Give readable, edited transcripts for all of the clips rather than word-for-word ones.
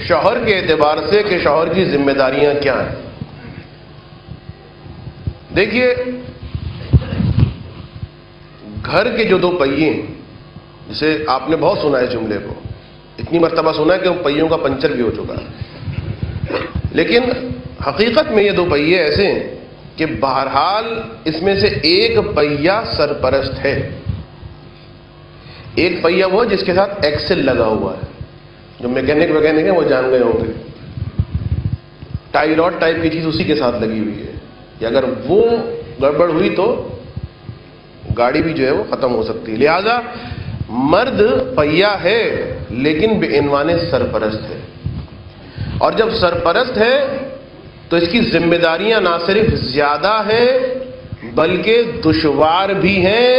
شوہر کے اعتبار سے کہ شوہر کی ذمہ داریاں کیا ہیں. دیکھیے گھر کے جو دو پہیے ہیں، جسے آپ نے بہت سنا ہے جملے کو، اتنی مرتبہ سنا ہے کہ وہ پہیوں کا پنچر بھی ہو چکا ہے، لیکن حقیقت میں یہ دو پہیے ایسے ہیں کہ بہرحال اس میں سے ایک پہیہ سرپرست ہے. ایک پہیہ وہ جس کے ساتھ ایکسل لگا ہوا ہے، جو میکینک ہیں وہ جان گئے ہوں گے، ٹائی راڈ ٹائپ کی چیز اسی کے ساتھ لگی ہوئی ہے کہ اگر وہ گڑبڑ ہوئی تو گاڑی بھی جو ہے وہ ختم ہو سکتی ہے. لہذا مرد پہیہ ہے لیکن بے عنوان سرپرست ہے، اور جب سرپرست ہے تو اس کی ذمہ داریاں نہ صرف زیادہ ہیں بلکہ دشوار بھی ہیں،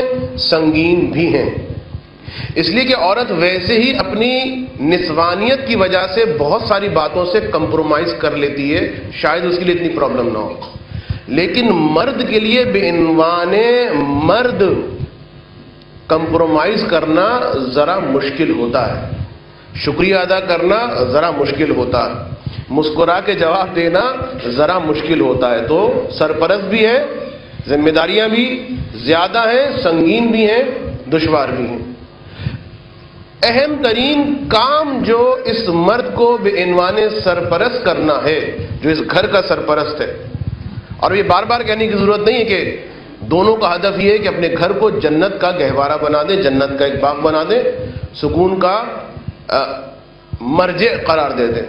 سنگین بھی ہیں. اس لیے کہ عورت ویسے ہی اپنی نسوانیت کی وجہ سے بہت ساری باتوں سے کمپرومائز کر لیتی ہے، شاید اس کے لیے اتنی پرابلم نہ ہو، لیکن مرد کے لیے بے عنوان مرد کمپرومائز کرنا ذرا مشکل ہوتا ہے، شکریہ ادا کرنا ذرا مشکل ہوتا ہے، مسکرا کے جواب دینا ذرا مشکل ہوتا ہے. تو سرپرست بھی ہے، ذمہ داریاں بھی زیادہ ہیں، سنگین بھی ہیں، دشوار بھی ہیں. اہم ترین کام جو اس مرد کو بے عنوان سرپرست کرنا ہے، جو اس گھر کا سرپرست ہے، اور یہ بار بار کہنے کی ضرورت نہیں ہے کہ دونوں کا ہدف یہ ہے کہ اپنے گھر کو جنت کا گہوارہ بنا دیں، جنت کا ایک باغ بنا دیں، سکون کا مرجع قرار دے دیں.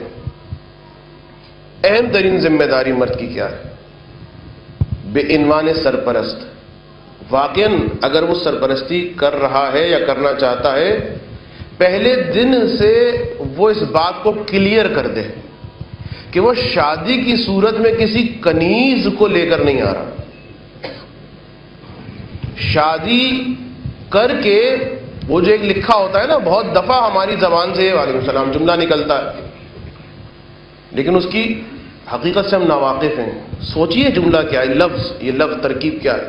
اہم ترین ذمہ داری مرد کی کیا ہے؟ بے عنوان سرپرست. واقعاً اگر وہ سرپرستی کر رہا ہے یا کرنا چاہتا ہے، پہلے دن سے وہ اس بات کو کلیئر کر دے کہ وہ شادی کی صورت میں کسی کنیز کو لے کر نہیں آ رہا. شادی کر کے وہ جو ایک لکھا ہوتا ہے نا، بہت دفعہ ہماری زبان سے وعلیکم السلام جملہ نکلتا ہے، لیکن اس کی حقیقت سے ہم ناواقف ہیں. سوچئے جملہ کیا ہے، یہ لفظ ترکیب کیا ہے.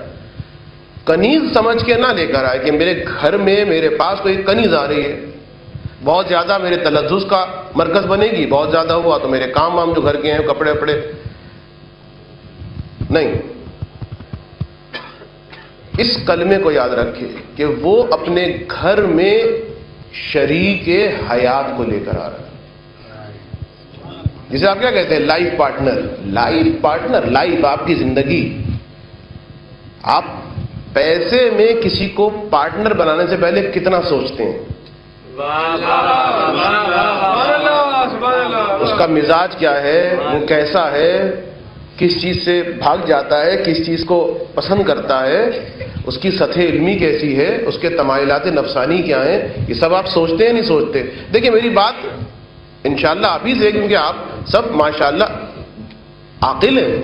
کنیز سمجھ کے نہ لے کر آئے کہ میرے گھر میں میرے پاس کوئی کنیز آ رہی ہے، بہت زیادہ میرے تلذذ کا مرکز بنے گی، بہت زیادہ ہوا تو میرے کام جو گھر کے ہیں، کپڑے وپڑے نہیں. اس کلمے کو یاد رکھے کہ وہ اپنے گھر میں شریک حیات کو لے کر آ رہا ہے، جسے آپ کیا کہتے ہیں، لائف پارٹنر. لائف آپ کی زندگی. آپ پیسے میں کسی کو پارٹنر بنانے سے پہلے کتنا سوچتے ہیں؟ اس کا مزاج کیا ہے، وہ کیسا ہے، کس چیز سے بھاگ جاتا ہے، کس چیز کو پسند کرتا ہے، اس کی سطح علمی کیسی ہے، اس کے تمائلات نفسانی کیا ہیں، یہ سب آپ سوچتے ہیں نہیں سوچتے؟ دیکھیں میری بات انشاءاللہ آپ ہی سے، کیونکہ آپ سب ماشاءاللہ عاقل ہیں.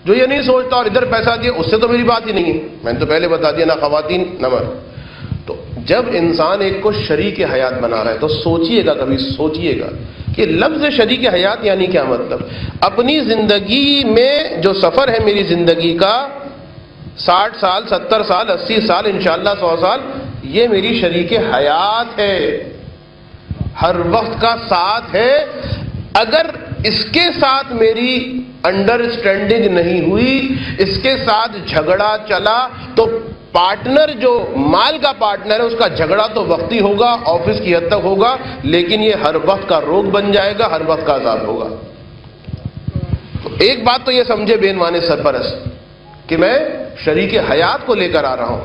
جو یہ نہیں سوچتا اور ادھر پیسہ دیا، اس سے تو میری بات ہی نہیں ہے. میں نے تو پہلے بتا دیا، نہ خواتین نہ مرد. تو جب انسان ایک کو شریک حیات بنا رہا ہے تو سوچئے گا، کبھی سوچئے گا کہ لفظ شریک حیات یعنی کیا مطلب. اپنی زندگی میں جو سفر ہے میری زندگی کا، 60 سال 70 سال 80 سال انشاءاللہ 100 سال، یہ میری شریک حیات ہے، ہر وقت کا ساتھ ہے. اگر اس کے ساتھ میری انڈرسٹینڈنگ نہیں ہوئی، اس کے ساتھ جھگڑا چلا، تو پارٹنر جو مال کا پارٹنر ہے اس کا جھگڑا تو وقتی ہوگا، آفس کی حد تک ہوگا، لیکن یہ ہر وقت کا روگ بن جائے گا، ہر وقت کا عذاب ہوگا. تو ایک بات تو یہ سمجھے بے عنوان سرپرست کہ میں شریک حیات کو لے کر آ رہا ہوں.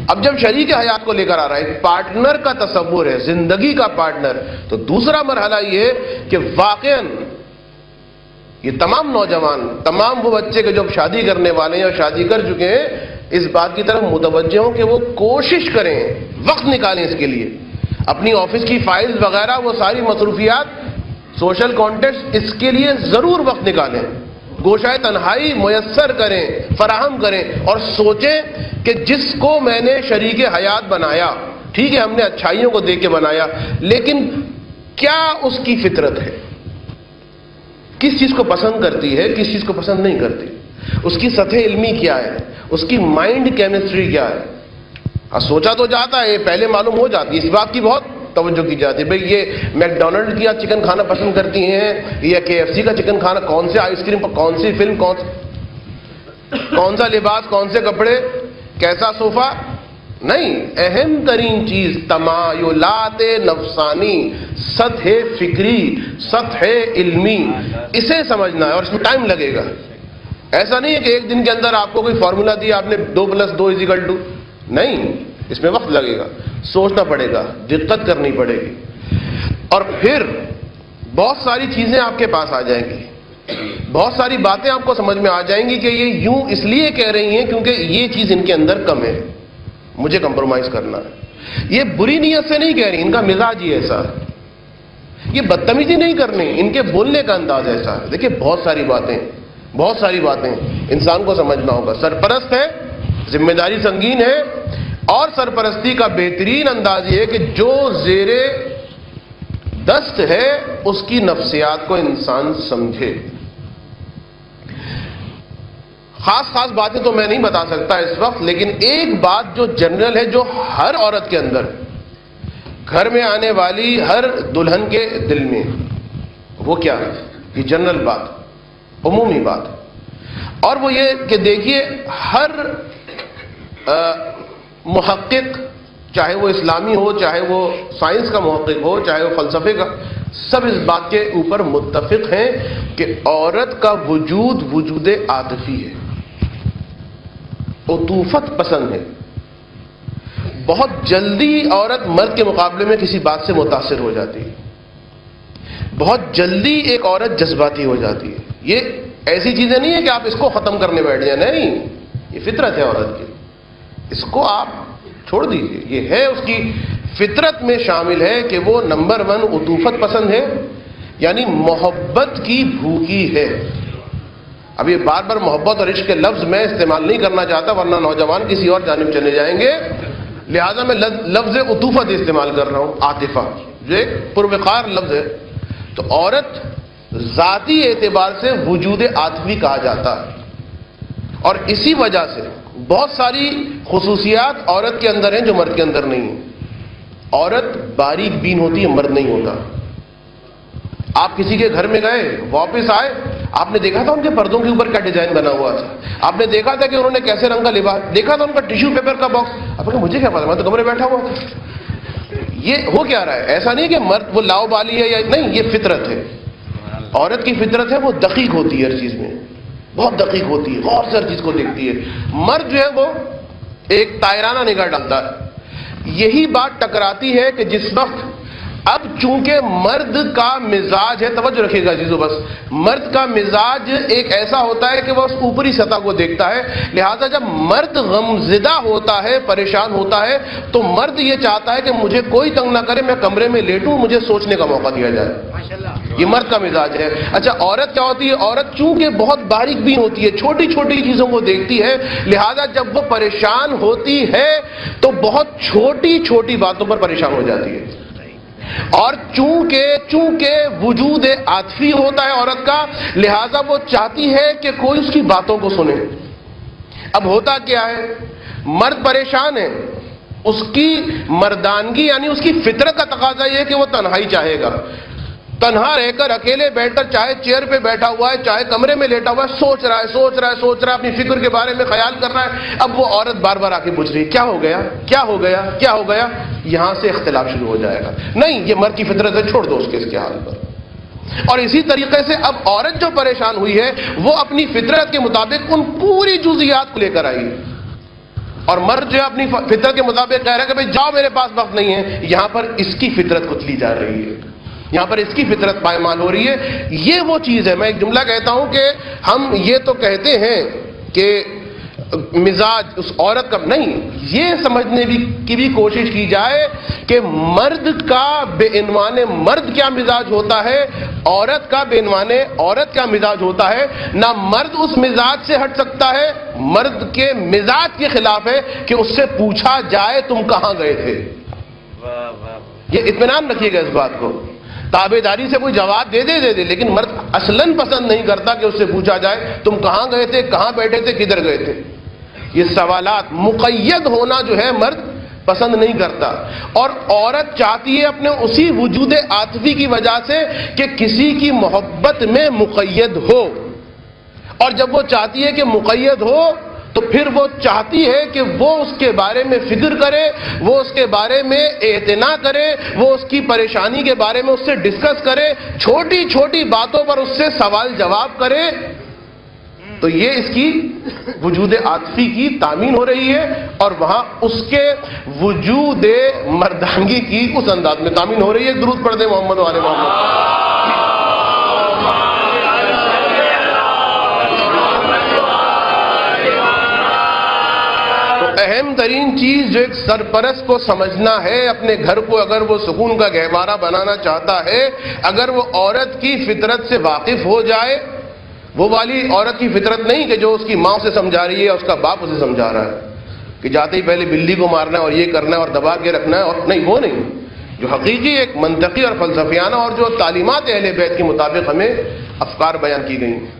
اب جب شریک حیات کو لے کر آ رہا ہے، ایک پارٹنر کا تصور ہے، زندگی کا پارٹنر، تو دوسرا مرحلہ یہ ہے کہ واقعاً یہ تمام نوجوان، تمام وہ بچے کے جو شادی کرنے والے ہیں اور شادی کر چکے ہیں، اس بات کی طرف متوجہ ہوں کہ وہ کوشش کریں، وقت نکالیں اس کے لیے. اپنی آفس کی فائلز وغیرہ، وہ ساری مصروفیات، سوشل کانٹیکٹ، اس کے لیے ضرور وقت نکالیں، گوشائے تنہائی میسر کریں، فراہم کریں، اور سوچیں کہ جس کو میں نے شریک حیات بنایا، ٹھیک ہے ہم نے اچھائیوں کو دیکھ کے بنایا، لیکن کیا اس کی فطرت ہے، کس چیز کو پسند کرتی ہے، کس چیز کو پسند نہیں کرتی، اس کی سطح علمی کیا ہے، اس کی مائنڈ کیمسٹری کیا ہے. سوچا تو جاتا ہے، پہلے معلوم ہو جاتی ہے، اس بات کی بہت توجہ کی جاتی ہے، بھئی یہ میک ڈونلڈ کی چکن کھانا پسند کرتی ہیں یا KFC کا چکن کھانا، کون سے آئس کریم، کون سی فلم، کون سا لباس، کون سے کپڑے، کیسا صوفہ؟ نہیں، اہم ترین چیز تمایلات نفسانی، سطح فکری، سطح علمی، اسے سمجھنا ہے، اور اس میں ٹائم لگے گا۔ ایسا نہیں ہے کہ ایک دن کے اندر آپ کو کوئی فارمولا دیا، آپ نے 2+2 = نہیں، اس میں وقت لگے گا، سوچنا پڑے گا، دقت کرنی پڑے گی، اور پھر بہت ساری چیزیں آپ کے پاس آ جائیں گی، بہت ساری باتیں آپ کو سمجھ میں آ جائیں گی کہ یہ یوں اس لیے کہہ رہی ہیں کیونکہ یہ چیز ان کے اندر کم ہے، مجھے کمپرومائز کرنا ہے۔ یہ بری نیت سے نہیں کہہ رہی، ان کا مزاج ہی ایسا ہے، یہ بدتمیزی نہیں کرنی، ان کے بولنے کا انداز ایسا ہے۔ دیکھیں بہت ساری باتیں انسان کو سمجھنا ہوگا۔ سرپرست ہے، ذمہ داری سنگین ہے، اور سرپرستی کا بہترین انداز یہ ہے کہ جو زیر دست ہے اس کی نفسیات کو انسان سمجھے۔ خاص باتیں تو میں نہیں بتا سکتا اس وقت، لیکن ایک بات جو جنرل ہے، جو ہر عورت کے اندر، گھر میں آنے والی ہر دلہن کے دل میں، وہ کیا ہے؟ یہ جنرل بات، عمومی بات، اور وہ یہ کہ دیکھیے ہر محقق، چاہے وہ اسلامی ہو، چاہے وہ سائنس کا محقق ہو، چاہے وہ فلسفے کا، سب اس بات کے اوپر متفق ہیں کہ عورت کا وجود عاطفی ہے، عطوفت پسند ہے۔ بہت جلدی عورت مرد کے مقابلے میں کسی بات سے متاثر ہو جاتی ہے، بہت جلدی ایک عورت جذباتی ہو جاتی ہے۔ یہ ایسی چیزیں نہیں ہے کہ آپ اس کو ختم کرنے بیٹھ جائیں، نہیں، یہ فطرت ہے عورت کی، اس کو آپ چھوڑ دیجئے، یہ ہے اس کی فطرت میں شامل ہے کہ وہ نمبر 1 عطوفت پسند ہے، یعنی محبت کی بھوکی ہے۔ اب یہ بار بار محبت اور عشق کے لفظ میں استعمال نہیں کرنا چاہتا، ورنہ نوجوان کسی اور جانب چلے جائیں گے، لہذا میں لفظ عطوفت استعمال کر رہا ہوں، عاطفہ، جو ایک پروقار لفظ ہے۔ تو عورت ذاتی اعتبار سے وجود عاطفی کہا جاتا ہے، اور اسی وجہ سے بہت ساری خصوصیات عورت کے اندر ہیں جو مرد کے اندر نہیں ہیں۔ عورت باریک بین ہوتی ہے، مرد نہیں ہوتا۔ آپ کسی کے گھر میں گئے، واپس آئے، آپ نے دیکھا تھا ان کے پردوں کے اوپر کیا ڈیزائن بنا ہوا تھا، آپ نے دیکھا تھا کہ انہوں نے کیسے رنگ کا لباس، دیکھا تھا ان کا ٹیشو پیپر کا باکس، آپ نے کہا مجھے کیا پتا، میں تو کمرے بیٹھا ہوا تھا۔ یہ ہو کیا رہا ہے؟ ایسا نہیں کہ مرد وہ لاؤ بالی ہے یا نہیں، یہ فطرت ہے، عورت کی فطرت ہے، وہ دقیق ہوتی ہے ہر چیز میں، بہت دقیق ہوتی ہے، غور سے ہر چیز کو دیکھتی ہے۔ مرد جو ہے وہ ایک طائرانہ نگاہ ڈالتا ہے۔ یہی بات ٹکراتی ہے کہ جس وقت، اب چونکہ مرد کا مزاج ہے، توجہ رکھیے گا عزیزو، بس مرد کا مزاج ایک ایسا ہوتا ہے کہ وہ اس اوپری سطح کو دیکھتا ہے، لہذا جب مرد غمزدہ ہوتا ہے، پریشان ہوتا ہے، تو مرد یہ چاہتا ہے کہ مجھے کوئی تنگ نہ کرے، میں کمرے میں لیٹوں، مجھے سوچنے کا موقع دیا جائے۔ یہ مرد کا مزاج ہے۔ اچھا عورت کیا ہوتی ہے؟ عورت چونکہ بہت باریک بین ہوتی ہے، چھوٹی چھوٹی چیزوں کو دیکھتی ہے، لہذا جب وہ پریشان ہوتی ہے تو بہت چھوٹی چھوٹی باتوں پر پریشان ہو جاتی ہے، اور چونکہ وجود عاطفی ہوتا ہے عورت کا، لہذا وہ چاہتی ہے کہ کوئی اس کی باتوں کو سنے۔ اب ہوتا کیا ہے، مرد پریشان ہے، اس کی مردانگی یعنی اس کی فطرت کا تقاضا یہ ہے کہ وہ تنہائی چاہے گا، تنہا رہ کر، اکیلے بیٹھ کر، چاہے چیئر پہ بیٹھا ہوا ہے، چاہے کمرے میں لیٹا ہوا ہے، سوچ رہا ہے، اپنی فکر کے بارے میں خیال کر رہا ہے۔ اب وہ عورت بار بار آ کے پوچھ رہی ہے کیا ہو گیا، یہاں سے اختلاف شروع ہو جائے گا۔ نہیں، یہ مرد کی فطرت ہے، چھوڑ دو اس کے حال پر۔ اور اسی طریقے سے اب عورت جو پریشان ہوئی ہے، وہ اپنی فطرت کے مطابق ان پوری جزئیات کو لے کر آئی، اور مرد جو ہے اپنی فطرت کے مطابق کہہ رہا ہے کہ بھئی جاؤ، میرے پاس وقت نہیں ہے۔ یہاں پر اس کی فطرت کچلی جا رہی ہے، یہاں پر اس کی فطرت پائمال ہو رہی ہے۔ یہ وہ چیز ہے، میں ایک جملہ کہتا ہوں کہ ہم یہ تو کہتے ہیں کہ مزاج اس عورت کا نہیں، یہ سمجھنے کی بھی کوشش کی جائے کہ مرد کا بے عنوان مرد کیا مزاج ہوتا ہے، عورت کا بے عنوان عورت کیا مزاج ہوتا ہے۔ نہ مرد اس مزاج سے ہٹ سکتا ہے، مرد کے مزاج کے خلاف ہے کہ اس سے پوچھا جائے تم کہاں گئے تھے۔ یہ اطمینان رکھیے گا اس بات کو، تابعداری سے کوئی جواب دے دے، لیکن مرد اصلاً پسند نہیں کرتا کہ اس سے پوچھا جائے تم کہاں گئے تھے، کہاں بیٹھے تھے، کدھر گئے تھے۔ یہ سوالات مقید ہونا جو ہے مرد پسند نہیں کرتا. اور عورت چاہتی ہے اپنے اسی وجود عاطفی کی وجہ سے کہ کسی کی محبت میں مقید ہو، اور جب وہ چاہتی ہے کہ مقید ہو تو پھر وہ چاہتی ہے کہ وہ اس کے بارے میں فکر کرے، وہ اس کے بارے میں اعتنا کرے، وہ اس کی پریشانی کے بارے میں اس سے ڈسکس کرے، چھوٹی چھوٹی باتوں پر اس سے سوال جواب کرے. تو یہ اس کی وجود عاطفی کی تامین ہو رہی ہے، اور وہاں اس کے وجود مردانگی کی اس انداز میں تامین ہو رہی ہے. درود پڑھ دیں محمد و آل محمد. اہم ترین چیز جو ایک سرپرست کو سمجھنا ہے اپنے گھر کو، اگر وہ سکون کا گہوارہ بنانا چاہتا ہے، اگر وہ عورت کی فطرت سے واقف ہو جائے، وہ والی عورت کی فطرت نہیں کہ جو اس کی ماں سے سمجھا رہی ہے، اس کا باپ اسے سمجھا رہا ہے کہ جاتے ہی پہلے بلی کو مارنا ہے اور یہ کرنا ہے اور دبا کے رکھنا ہے، اور نہیں، وہ نہیں. جو حقیقی ایک منطقی اور فلسفیانہ اور جو تعلیمات اہل بیت کے مطابق ہمیں افکار بیان کی گئی ہیں.